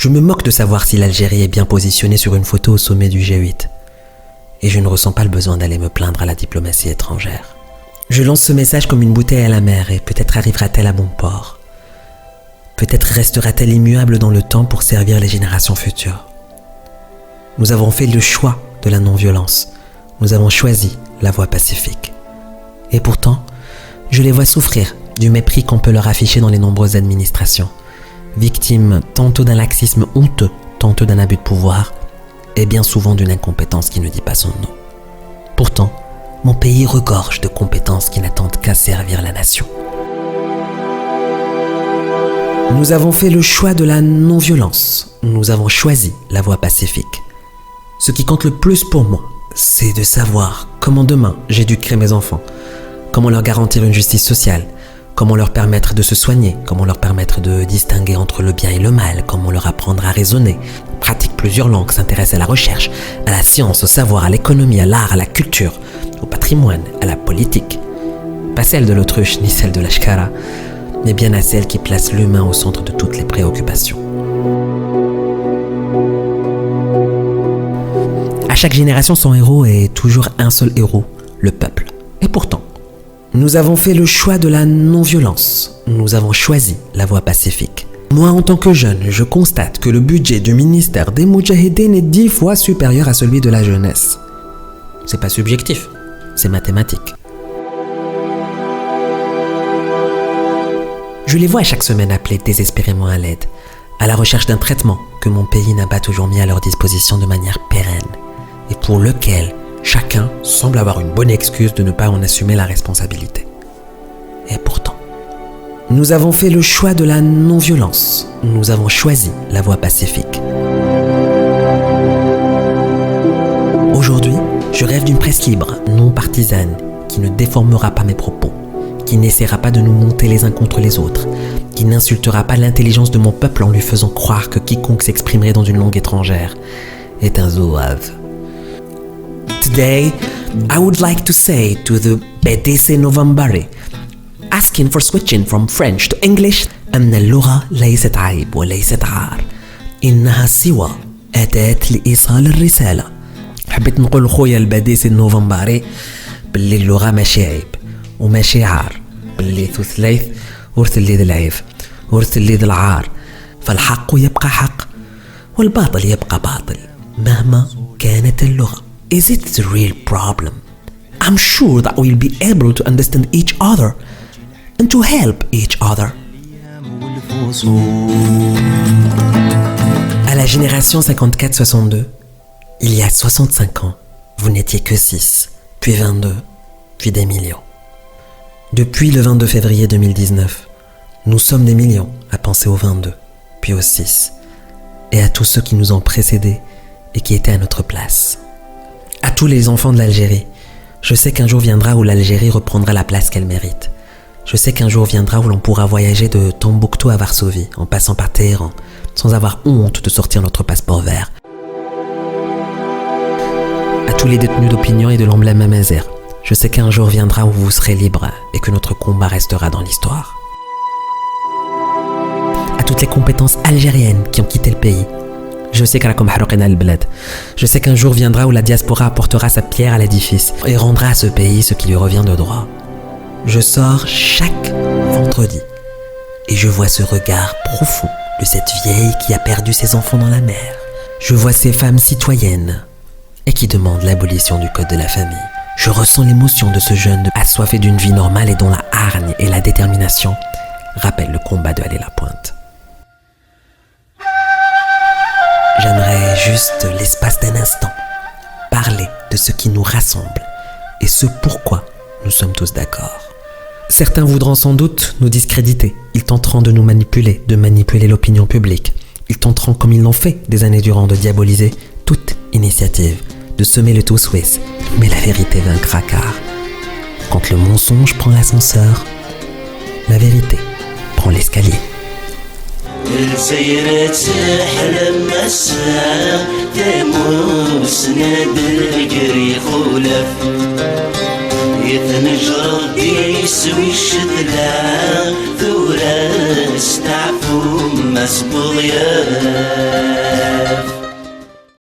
Je me moque de savoir si l'Algérie est bien positionnée sur une photo au sommet du G8. Et je ne ressens pas le besoin d'aller me plaindre à la diplomatie étrangère. Je lance ce message comme une bouteille à la mer et peut-être arrivera-t-elle à bon port. Peut-être restera-t-elle immuable dans le temps pour servir les générations futures. Nous avons fait le choix de la non-violence. Nous avons choisi la voie pacifique. Et pourtant, je les vois souffrir du mépris qu'on peut leur afficher dans les nombreuses administrations. Victimes tantôt d'un laxisme honteux, tantôt d'un abus de pouvoir, et bien souvent d'une incompétence qui ne dit pas son nom. Pourtant, mon pays regorge de compétences qui n'attendent qu'à servir la nation. Nous avons fait le choix de la non-violence. Nous avons choisi la voie pacifique. Ce qui compte le plus pour moi, c'est de savoir comment demain j'éduquerai mes enfants, comment leur garantir une justice sociale, comment leur permettre de se soigner, comment leur permettre de distinguer entre le bien et le mal, comment leur apprendre à raisonner, pratique plusieurs langues, s'intéresse à la recherche, à la science, au savoir, à l'économie, à l'art, à la culture, au patrimoine, à la politique. Pas celle de l'autruche ni celle de l'ashkara, mais bien à celle qui place l'humain au centre de toutes les préoccupations. À chaque génération, son héros est toujours un seul héros, le peuple. Et pourtant, nous avons fait le choix de la non-violence. Nous avons choisi la voie pacifique. Moi, en tant que jeune, je constate que le budget du ministère des Moudjahidines est 10 fois supérieur à celui de la jeunesse. C'est pas subjectif, c'est mathématique. Je les vois chaque semaine appeler désespérément à l'aide, à la recherche d'un traitement que mon pays n'a pas toujours mis à leur disposition de manière pérenne, et pour lequel chacun semble avoir une bonne excuse de ne pas en assumer la responsabilité. Et pourtant, nous avons fait le choix de la non-violence. Nous avons choisi la voie pacifique. Aujourd'hui, je rêve d'une presse libre, non partisane, qui ne déformera pas mes propos, qui n'essaiera pas de nous monter les uns contre les autres, qui n'insultera pas l'intelligence de mon peuple en lui faisant croire que quiconque s'exprimerait dans une langue étrangère est un zouave. Today, I would like to say to the BDC Novembari, asking for switching from French to English, أن اللغة ليست عيب وليست عار، إنها سوى أداة لإيصال الرسالة. حبيت نقول خويا البديسي النوفمباري باللي اللغة ماشي عيب وماشي عار، باللي ثلاث ورث اللي ذي العيب ورث اللي ذي العار، فالحق يبقى حق والباطل يبقى باطل مهما كانت اللغة. Is it the real problem? I'm sure that we'll be able to understand each other and to help each other. À la génération 54-62, il y a 65 ans, vous n'étiez que 6, puis 22, puis des millions. Depuis le 22 février 2019, nous sommes des millions à penser au 22, puis au 6, et à tous ceux qui nous ont précédés et qui étaient à notre place. À tous les enfants de l'Algérie, je sais qu'un jour viendra où l'Algérie reprendra la place qu'elle mérite. Je sais qu'un jour viendra où l'on pourra voyager de Tombouctou à Varsovie, en passant par Téhéran, sans avoir honte de sortir notre passeport vert. À tous les détenus d'opinion et de l'emblème Amazer, je sais qu'un jour viendra où vous serez libres et que notre combat restera dans l'histoire. À toutes les compétences algériennes qui ont quitté le pays, je sais Je sais qu'un jour viendra où la diaspora apportera sa pierre à l'édifice et rendra à ce pays ce qui lui revient de droit. Je sors chaque vendredi et je vois ce regard profond de cette vieille qui a perdu ses enfants dans la mer. Je vois ces femmes citoyennes et qui demandent l'abolition du code de la famille. Je ressens l'émotion de ce jeune assoiffé d'une vie normale et dont la hargne et la détermination rappellent le combat de Aller la Pointe. J'aimerais juste l'espace d'un instant parler de ce qui nous rassemble et ce pourquoi nous sommes tous d'accord. Certains voudront sans doute nous discréditer. Ils tenteront de nous manipuler, de manipuler l'opinion publique. Ils tenteront, comme ils l'ont fait des années durant, de diaboliser toute initiative, de semer le tout Swiss. Mais la vérité vaincra car quand le mensonge prend l'ascenseur, la vérité prend l'escalier. السيرة تحلم مساء تموس نادر قري خولف يتنجرد يسوي الشتلا ثورة استعفو مسبوغيا